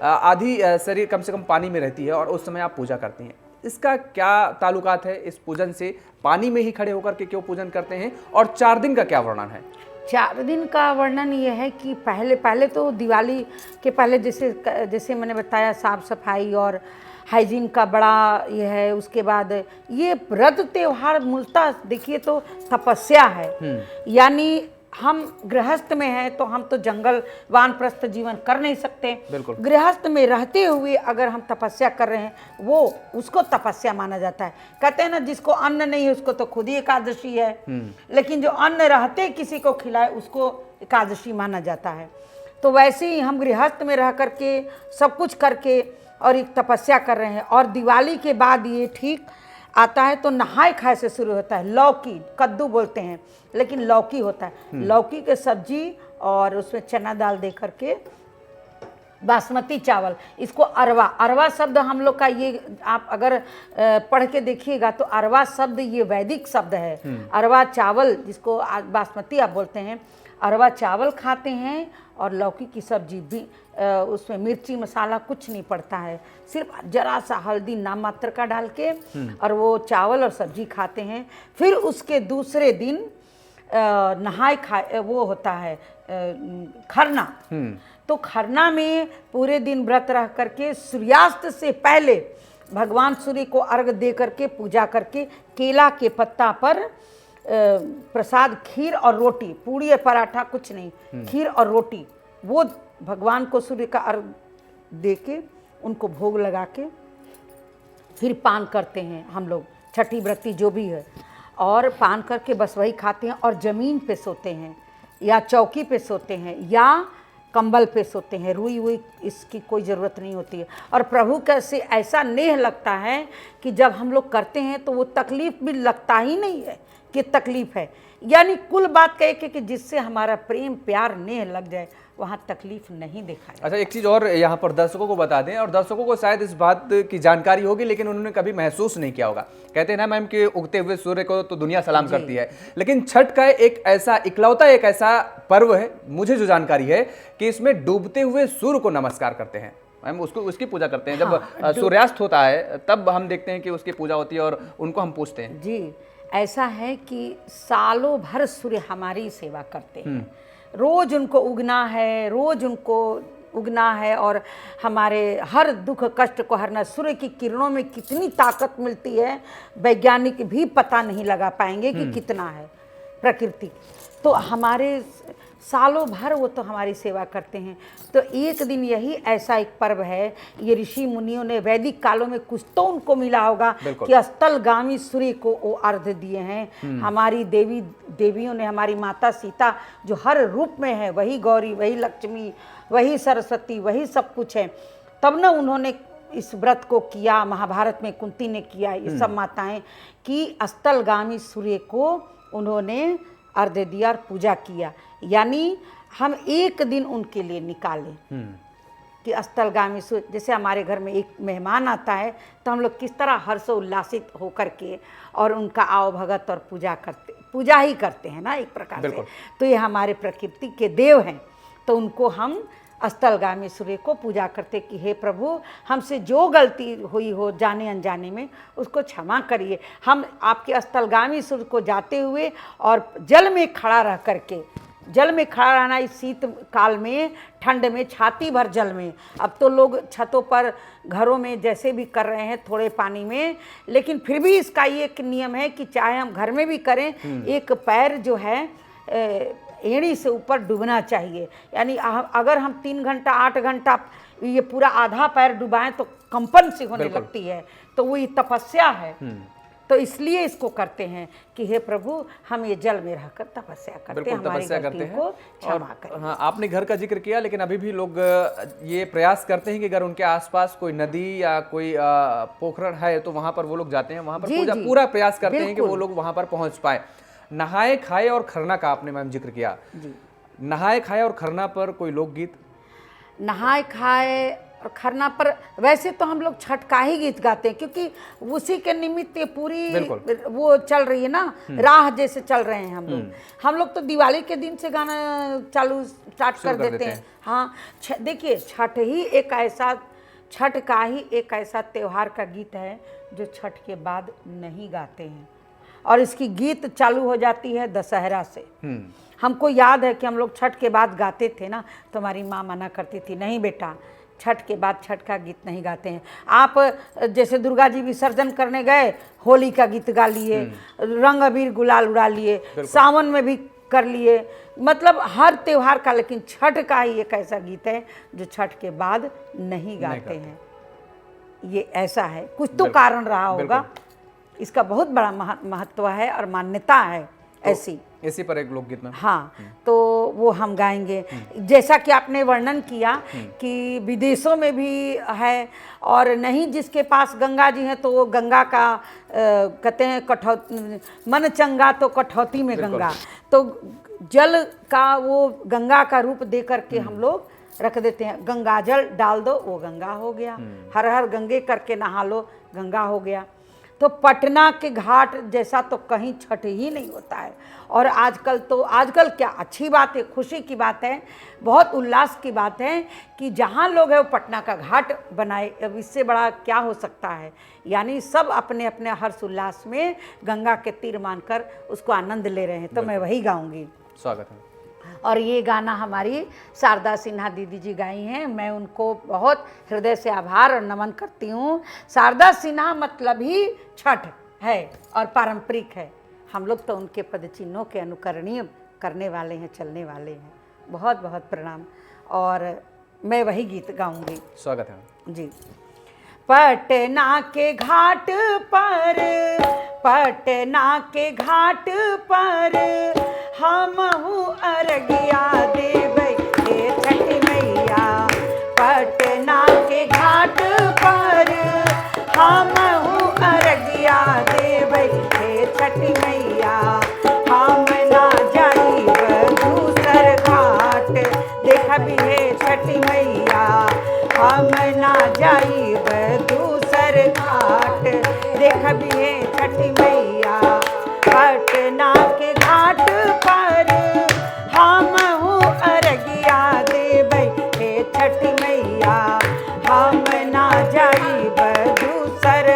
आधी शरीर कम से कम पानी में रहती है और उस समय आप पूजा करते हैं, इसका क्या ताल्लुकात है इस पूजन से? पानी में ही खड़े होकर के क्यों पूजन करते हैं और 4 दिन का क्या वर्णन है? 4 दिन का वर्णन ये है कि पहले तो दिवाली के पहले जैसे मैंने बताया साफ सफाई और हाइजीन का बड़ा ये है। उसके बाद ये व्रत त्योहार मूलतः देखिए तो तपस्या है। यानी हम गृहस्थ में हैं तो हम तो जंगल वानप्रस्थ जीवन कर नहीं सकते। बिल्कुल। गृहस्थ में रहते हुए अगर हम तपस्या कर रहे हैं वो उसको तपस्या माना जाता है। कहते हैं ना जिसको अन्न नहीं है उसको तो खुद ही एकादशी है, लेकिन जो अन्न रहते किसी को खिलाए उसको एकादशी माना जाता है। तो वैसे ही हम गृहस्थ में रह करके सब कुछ करके और एक तपस्या कर रहे हैं। और दिवाली के बाद ये ठीक आता है तो नहाय खाए से शुरू होता है। लौकी, कद्दू बोलते हैं लेकिन लौकी होता है। लौकी के सब्जी और उसमें चना दाल दे करके बासमती चावल, इसको अरवा शब्द हम लोग का, ये आप अगर पढ़ के देखिएगा तो अरवा शब्द ये वैदिक शब्द है। अरवा चावल जिसको बासमती आप बोलते हैं, अरवा चावल खाते हैं और लौकी की सब्जी भी, उसमें मिर्ची मसाला कुछ नहीं पड़ता है, सिर्फ जरा सा हल्दी नाम मात्र का डाल के और वो चावल और सब्जी खाते हैं। फिर उसके दूसरे दिन नहाय खाए वो होता है खरना। तो खरना में पूरे दिन व्रत रह करके सूर्यास्त से पहले भगवान सूर्य को अर्घ दे करके पूजा करके केला के पत्ता पर प्रसाद खीर और रोटी, पूड़ी या पराठा कुछ नहीं, खीर और रोटी, वो भगवान को सूर्य का अर्घ दे के उनको भोग लगा के फिर पान करते हैं हम लोग, छठी व्रती जो भी है, और पान करके बस वही खाते हैं और ज़मीन पे सोते हैं या चौकी पे सोते हैं या कंबल पे सोते हैं। रुई वुई इसकी कोई ज़रूरत नहीं होती है। और प्रभु कैसे ऐसा नेह लगता है कि जब हम लोग करते हैं तो वो तकलीफ़ भी लगता ही नहीं है कि तकलीफ़ है। यानी कुल बात कहे कि जिससे हमारा प्रेम प्यार नेह लग जाए वहाँ तकलीफ नहीं देखा जाए। अच्छा, एक चीज़ और यहाँ पर दर्शकों को बता दें, और दर्शकों को शायद इस बात की जानकारी होगी लेकिन उन्होंने कभी महसूस नहीं किया होगा। कहते हैं ना मैम कि उगते हुए सूर्य को तो दुनिया सलाम करती है, लेकिन छठ का एक ऐसा पर्व है, मुझे जो जानकारी है कि इसमें डूबते हुए सूर्य को नमस्कार करते हैं मैम, उसकी पूजा करते हैं। जब सूर्यास्त होता है तब हम देखते हैं कि उसकी पूजा होती है और उनको हम पूछते हैं। जी, ऐसा है कि सालों भर सूर्य हमारी सेवा करते हैं। रोज उनको उगना है और हमारे हर दुख कष्ट को हरना। सूर्य की किरणों में कितनी ताकत मिलती है वैज्ञानिक भी पता नहीं लगा पाएंगे कि कितना है प्रकृति। तो हमारे सालों भर वो तो हमारी सेवा करते हैं। तो एक दिन यही ऐसा एक पर्व है, ये ऋषि मुनियों ने वैदिक कालों में कुछ तो उनको मिला होगा कि अस्तलगामी सूर्य को वो अर्घ दिए हैं। हमारी देवियों ने, हमारी माता सीता जो हर रूप में है, वही गौरी, वही लक्ष्मी, वही सरस्वती, वही सब कुछ है, तब ना उन्होंने इस व्रत को किया। महाभारत में कुंती ने किया, ये सब माताएं कि अस्तलगामी सूर्य को उन्होंने अर्घ्य दिया और पूजा किया। यानी हम एक दिन उनके लिए निकालें कि अस्तलगामी सूर्य, जैसे हमारे घर में एक मेहमान आता है तो हम लोग किस तरह हर्षोल्लासित होकर के और उनका आओ भगत और पूजा ही करते हैं ना एक प्रकार से। तो ये हमारे प्रकृति के देव हैं, तो उनको हम अस्तलगामी सूर्य को पूजा करते कि हे प्रभु, हमसे जो गलती हुई हो जाने अनजाने में उसको क्षमा करिए। हम आपके अस्तलगामी सूर्य को जाते हुए और जल में खड़ा रह करके, जल में खड़ा रहना इस शीत काल में, ठंड में, छाती भर जल में। अब तो लोग छतों पर घरों में जैसे भी कर रहे हैं थोड़े पानी में, लेकिन फिर भी इसका ये एक नियम है कि चाहे हम घर में भी करें, एक पैर जो है एड़ी से ऊपर डूबना चाहिए। यानी अगर हम 3 घंटा 8 घंटा ये पूरा आधा पैर डुबाएं तो कंपन सी होने लगती है, तो वो ये तपस्या है। तो इसलिए इसको करते हैं कि हे प्रभु, हम ये जल में रहकर तपस्या करते हैं, हमारी गलतियों को क्षमा करें। हाँ, आपने घर का जिक्र किया, लेकिन अभी भी लोग ये प्रयास करते हैं कि अगर उनके आसपास कोई नदी या कोई पोखरण है तो वहां पर वो लोग जाते हैं, वहां पर पूजा, पूरा प्रयास करते हैं कि वो लोग वहां पर पहुंच पाए। नहाए खाए और खरना का आपने मैम जिक्र किया, नहाए खाए और खरना पर कोई लोकगीत? नहाए खाए और खरना पर वैसे तो हम लोग छठ का ही गीत गाते हैं, क्योंकि उसी के निमित्त ये पूरी वो चल रही है ना, राह जैसे चल रहे हैं हम लोग तो दिवाली के दिन से गाना स्टार्ट कर देते हैं। हाँ, देखिए छठ का ही एक ऐसा त्योहार का गीत है जो छठ के बाद नहीं गाते हैं, और इसकी गीत चालू हो जाती है दशहरा से। हमको याद है कि हम लोग छठ के बाद गाते थे ना, तो हमारी माँ मना करती थी, नहीं बेटा, छठ के बाद छठ का गीत नहीं गाते हैं। आप जैसे दुर्गा जी विसर्जन करने गए, होली का गीत गा लिए, रंग अबीर गुलाल उड़ा लिए, सावन में भी कर लिए, मतलब हर त्योहार का। लेकिन छठ का ही एक ऐसा गीत है जो छठ के बाद नहीं गाते हैं। ये ऐसा है, कुछ तो कारण रहा होगा, इसका बहुत बड़ा महत्व है और मान्यता है ऐसी। इसी पर एक लोकगीत में, हाँ, तो वो हम गाएंगे। जैसा कि आपने वर्णन किया कि विदेशों में भी है, और नहीं जिसके पास गंगा जी हैं तो वो गंगा का कहते हैं मन चंगा तो कठौती में गंगा, तो जल का वो गंगा का रूप दे करके हम लोग रख देते हैं। गंगा जल डाल दो, वो गंगा हो गया। हर हर गंगे करके नहा लो, गंगा हो गया। तो पटना के घाट जैसा तो कहीं छठ ही नहीं होता है। और आजकल क्या अच्छी बात है, खुशी की बात है, बहुत उल्लास की बात है कि जहाँ लोग हैं वो पटना का घाट बनाए। अब इससे बड़ा क्या हो सकता है। यानी सब अपने अपने हर्ष उल्लास में गंगा के तीर मानकर उसको आनंद ले रहे हैं। तो मैं वही गाऊंगी। स्वागत है। और ये गाना हमारी शारदा सिन्हा दीदी जी गाई हैं, मैं उनको बहुत हृदय से आभार और नमन करती हूँ। शारदा सिन्हा मतलब ही छठ है और पारंपरिक है। हम लोग तो उनके पदचिन्हों के अनुकरणीय करने वाले हैं, चलने वाले हैं। बहुत बहुत प्रणाम। और मैं वही गीत गाऊंगी। स्वागत है जी। पटना के घाट पर, पटना के घाट पर हमहु अर्घिया देबै हे छठी मैया। पटना के घाट पर हमहु अर्घिया देबै हे छठी मैया। हम ना जाइब दूसर घाट देखबी हे छठी मैया। हम ना जाइब दूसर घाट देखबी हे छठी मैया। पटना के घाट पर हमहु अर्घिया देबै हे छठी मैया। हम ना जाइब दूसर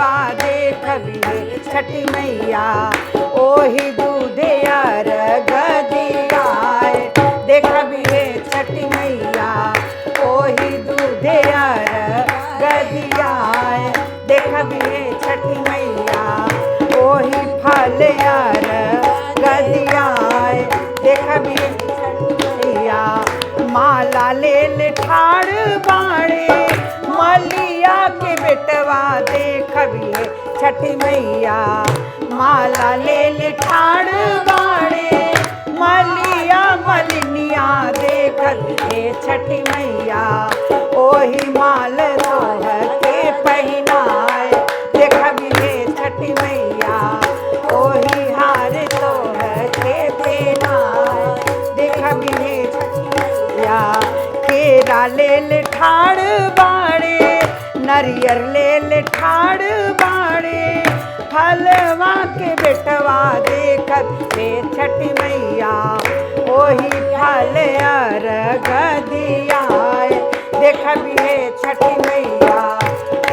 बेटवा देख बिहे छठी मैया ओही दूधे अर्घ दियाए देख बिहे छठी मैया ओही दूधे अर्घ दियाए देख बिहे छठी मैया ओही फल अर्घ दियाए देख बिहे छठी मैया माला ले ठाड़ बाड़े मलिया के बेटवा देख बिहे छठी मैया माला ले ठाड़ बाड़े मलिया मलिनिया देख बिहे छठी मैया ओही माल तोह के पहनाए देख बिहे छठी मैया ओही हार तोह के पहनाए देख बिहे छठी मैया केरा ले ठाड़ बाड़े नरियर ले ठाड़ बाड़े फलवा के बेटवा देख बिहे छठी मैया ओही फल अर्घ दियाए देख बिहे छठी मैया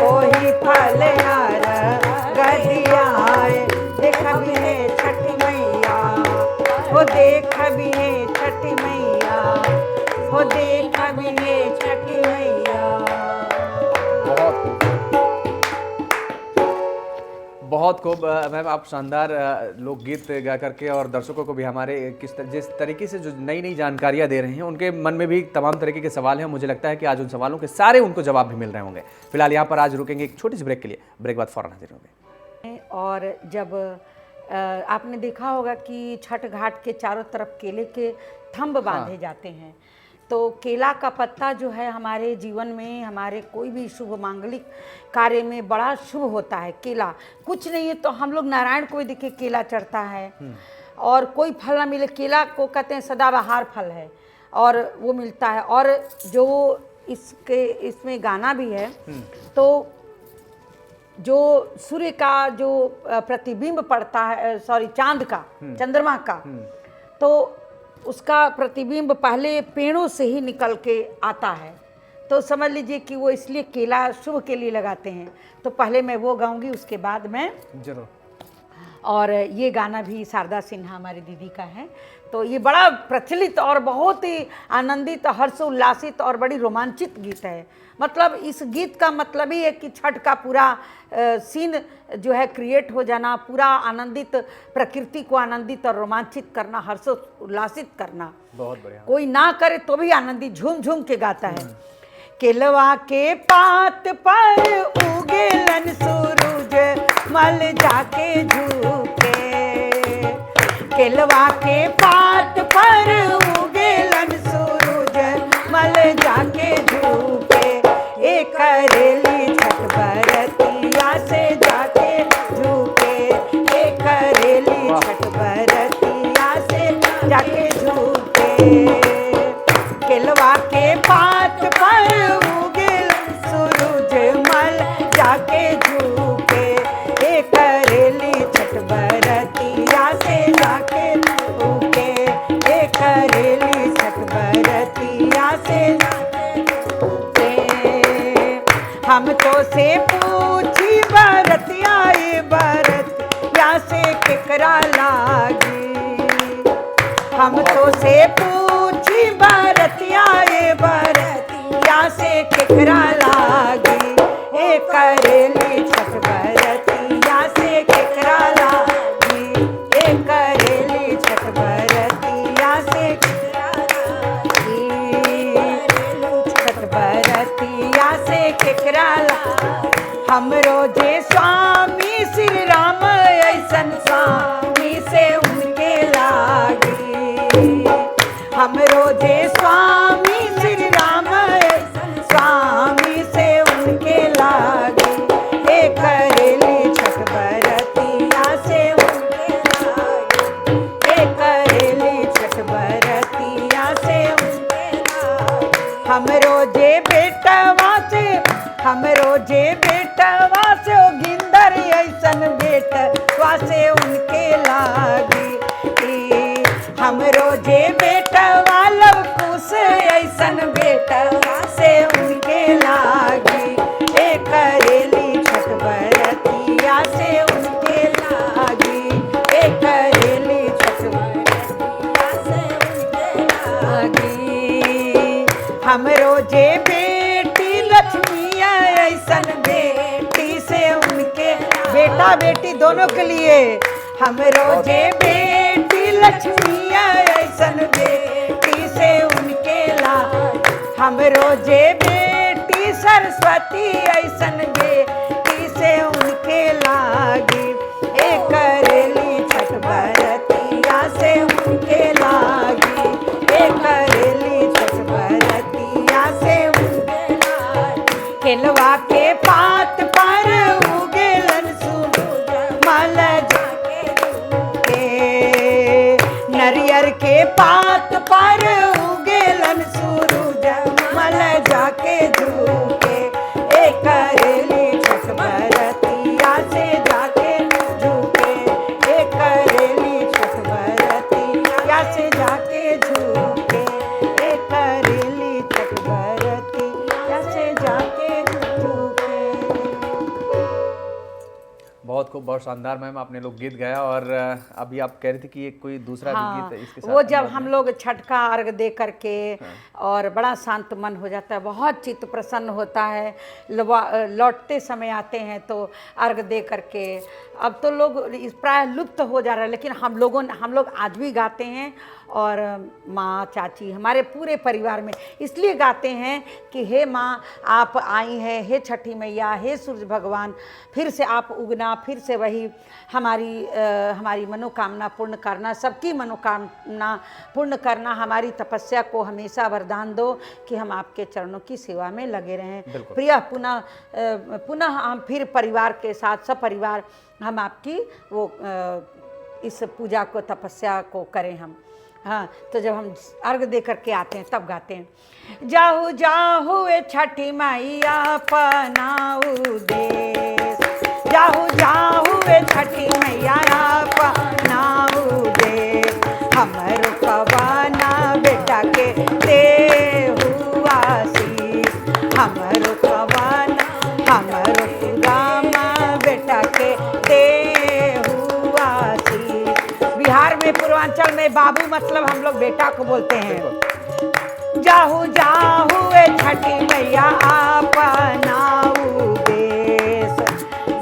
ओही फल अर्घ दियाए देख बिहे छठी मैया हो देख बिहे छठी मैया हो देख बिहे छठी मैया। बहुत खूब मैम, आप शानदार लोकगीत गा करके और दर्शकों को भी हमारे जिस तरीके से जो नई नई जानकारियाँ दे रहे हैं, उनके मन में भी तमाम तरीके के सवाल हैं। मुझे लगता है कि आज उन सवालों के सारे उनको जवाब भी मिल रहे होंगे। फिलहाल यहाँ पर आज रुकेंगे एक छोटी सी ब्रेक के लिए, ब्रेक बाद फौरन हाजिर होंगे। और जब आपने देखा होगा कि छठ घाट के चारों तरफ केले के थंब बांधे जाते हैं, तो केला का पत्ता जो है हमारे जीवन में, हमारे कोई भी शुभ मांगलिक कार्य में बड़ा शुभ होता है। केला कुछ नहीं है तो हम लोग नारायण को भी देखिए केला चढ़ता है, और कोई फल ना मिले, केला को कहते हैं सदाबहार फल है और वो मिलता है। और जो इसमें गाना भी है, तो जो सूर्य का जो प्रतिबिंब पड़ता है, सॉरी चांद का, चंद्रमा का, तो उसका प्रतिबिंब पहले पेड़ों से ही निकल के आता है, तो समझ लीजिए कि वो इसलिए केला शुभ के लिए लगाते हैं। तो पहले मैं वो गाऊंगी, उसके बाद मैं जरूर। और ये गाना भी शारदा सिन्हा हमारी दीदी का है, तो ये बड़ा प्रचलित और बहुत ही आनंदित, हर्षोल्लासित और बड़ी रोमांचित गीत है। मतलब इस गीत का मतलब ही है कि छठ का पूरा सीन जो है क्रिएट हो जाना, पूरा आनंदित, प्रकृति को आनंदित और रोमांचित करना, हर्षोल्लासित करना। बहुत बढ़िया। कोई ना करे तो भी आनंदित झूम झूम के गाता है। केलवा के पात पर उगेलन सूरज मल जाके झुके, केलवा के पात पर उगेलन सूरज मल जाके झुके, एक करेली छठ बरतिया से जाके झुके, एक करेली छठ बरतिया से जाके झुके, केलवा के पात पर उगेल सूरज मल जाके झुके, एक करेली छठ बरतिया से जाके झुके, एक करेली छठ बरतिया से हम तो से पूछी बरतिया ये बरतिया से केकरा लागी, हम तो से पूछी बरतिया ये बरतिया से केकरा लागी, ए करेली छठ बरतिया से केकरा लागी, ए करेली छठ बरतिया से केकरा लागी, छठ बरतिया से केकरा लागी, हमरो जे स्वामी श्री राम ऐसन स्वामी से उनके लागी, हमरो जे स्वामी श्री राम ऐसन स्वामी से उनके लागी, ए करेली छठ बरतिया से उनके लागी, ए करेली छठ बरतिया से उनके लागी, हमरो जे बेटवा से, हमरो जे बेटवा से गिंदर ऐसन बेटवा से उनके लागी, बेटा बेटी दोनों के लिए। हम रोजे बेटी लक्ष्मी ऐसन बेटी से उनके ला, हम रोजे बेटी सरस्वती ऐसन बेटी से उनके लागी। एक करेली छठ बरतिया से उनके लागी, एक करेली छठ बरतिया से उनके लागी। केलवा के पात पर उगेलन सूरज मल जाके झुके, नरियर के पात पर उगेलन सूरज मल जाके झुके। एक करेली छठ बरतिया से जाके झुके, एक करेली छठ बरतिया से जाके झुके, एक करेली छठ बरतिया से जाके झुके। बहुत खूब, बहुत शानदार मैम आपने लोग गीत गाया। और अभी आप कह रहे थे कि एक कोई दूसरा भी हाँ, गीत इसके साथ वो जब अंदाज हम में। लोग छठ का अर्घ दे करके और बड़ा शांत मन हो जाता है, बहुत चित्त प्रसन्न होता है। लौटते समय आते हैं तो अर्घ दे करके, अब तो लोग इस प्राय लुप्त हो जा रहा है, लेकिन हम लोग आज भी गाते हैं। और माँ चाची हमारे पूरे परिवार में इसलिए गाते हैं कि हे माँ आप आई हैं, हे छठी मैया, हे सूरज भगवान, फिर से आप उगना, फिर से वही हमारी मनोकामना पूर्ण करना, सबकी मनोकामना पूर्ण करना, हमारी तपस्या को हमेशा वरदान दो कि हम आपके चरणों की सेवा में लगे रहें। प्रिय पुनः हम फिर परिवार के साथ सब परिवार हम आपकी वो इस पूजा को, तपस्या को करें हम। हाँ, तो जब हम अर्घ दे करके आते हैं तब गाते हैं। जाहु जाहु ए छठी मैया पनाऊ देश, जाहु जाहु ए छठी मैया पनाऊ देश। हमर कवाना बेटा के देहु आशीष, हमर कवाना हमर रामा बेटा के देहु आशीष। बिहार में पूर्वांचल में बाबू मतलब हम लोग बेटा को बोलते हैं। जाहु जाहु ए छठी मैया अपनाऊ देश,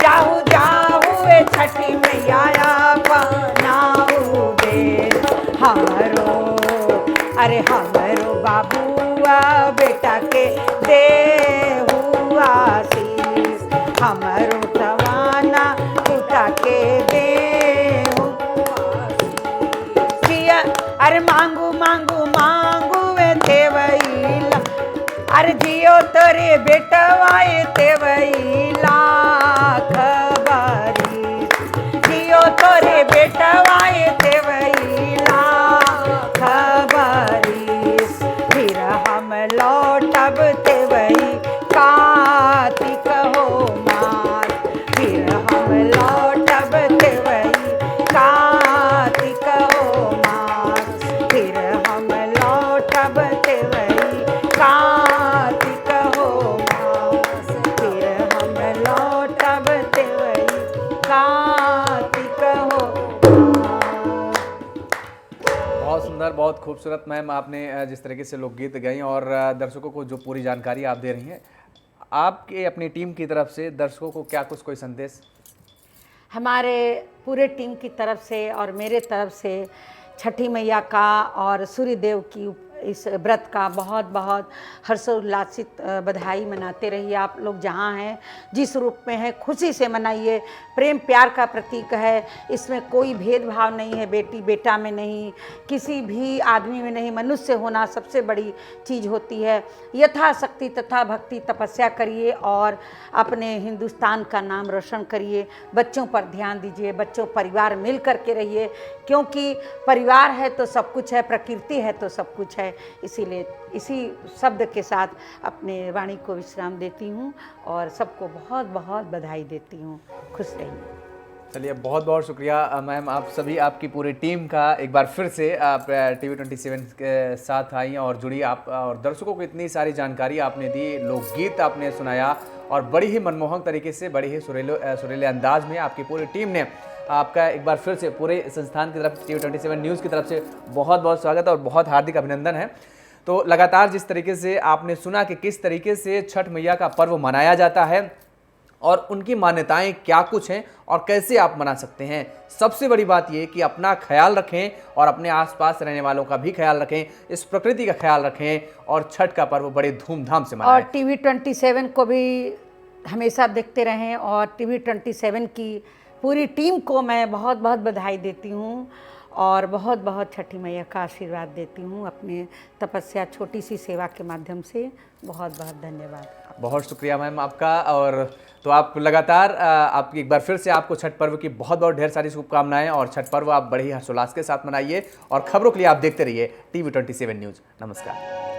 जाहु जाहु ए छठी मैया अपनाऊ देश। हमरो अरे हमरो बाबुआ बेटा के देहु आशीष, हमरो तवाना बेटा के देहु। अरे मांगू मांगू मांगू वे तेवैला, अरे जियो तोरे बेटवाए तेवैला खबरी, जियो तोरे बेटवाए तेवैला खबरी। फिर हम लौटब तेवई कार्तिक हो मास, फिर हम लौटब तेवई कार्तिक हो मास, फिर हम लौटब तेवई कार्तिक हो मास, फिर हम लौटब तेवई कार्तिक हो मास। बहुत सुंदर, बहुत खूबसूरत मैम आपने जिस तरीके से लोकगीत गाई और दर्शकों को जो पूरी जानकारी आप दे रही हैं, आपके अपनी टीम की तरफ से दर्शकों को क्या कुछ कोई संदेश? हमारे पूरे टीम की तरफ से और मेरे तरफ से छठी मैया का और सूर्य देव की इस व्रत का बहुत बहुत हर्षोल्लासित बधाई मनाते रहिए। आप लोग जहाँ हैं, जिस रूप में हैं, खुशी से मनाइए। प्रेम प्यार का प्रतीक है, इसमें कोई भेदभाव नहीं है, बेटी बेटा में नहीं, किसी भी आदमी में नहीं। मनुष्य होना सबसे बड़ी चीज़ होती है। यथाशक्ति तथा भक्ति तपस्या करिए और अपने हिंदुस्तान का नाम रोशन करिए। बच्चों पर ध्यान दीजिए, बच्चों परिवार मिल कर के रहिए, क्योंकि परिवार है तो सब कुछ है, प्रकृति है तो सब कुछ है। इसीलिए इसी शब्द के साथ अपने वाणी को विश्राम देती हूँ और सबको बहुत बहुत बधाई देती हूँ। खुश रहिए। चलिए, बहुत बहुत शुक्रिया मैम, आप सभी आपकी पूरी टीम का एक बार फिर से आप TV27 के साथ आई और जुड़ी। आप और दर्शकों को इतनी सारी जानकारी आपने दी, लोकगीत आपने सुनाया और बड़ी ही मनमोहक तरीके से, बड़ी ही सुरीले अंदाज में आपकी पूरी टीम ने आपका एक बार फिर से पूरे संस्थान की तरफ TV27 न्यूज़ की तरफ से बहुत बहुत स्वागत और बहुत हार्दिक अभिनंदन है। तो लगातार जिस तरीके से आपने सुना कि किस तरीके से छठ मैया का पर्व मनाया जाता है और उनकी मान्यताएं क्या कुछ हैं और कैसे आप मना सकते हैं। सबसे बड़ी बात यह कि अपना ख्याल रखें और अपने आसपास रहने वालों का भी ख्याल रखें, इस प्रकृति का ख्याल रखें और छठ का पर्व बड़े धूमधाम से और मनाएं। टीवी 27 को भी हमेशा देखते रहें और टीवी 27 की पूरी टीम को मैं बहुत बहुत बधाई देती हूँ और बहुत बहुत छठी मैया का आशीर्वाद देती हूँ अपने तपस्या छोटी सी सेवा के माध्यम से। बहुत बहुत धन्यवाद। बहुत शुक्रिया मैम आपका। और तो आप लगातार आप एक बार फिर से आपको छठ पर्व की बहुत बहुत ढेर सारी शुभकामनाएं और छठ पर्व आप बड़े ही हर्षोल्लास के साथ मनाइए और खबरों के लिए आप देखते रहिए टीवी 27 न्यूज़। नमस्कार।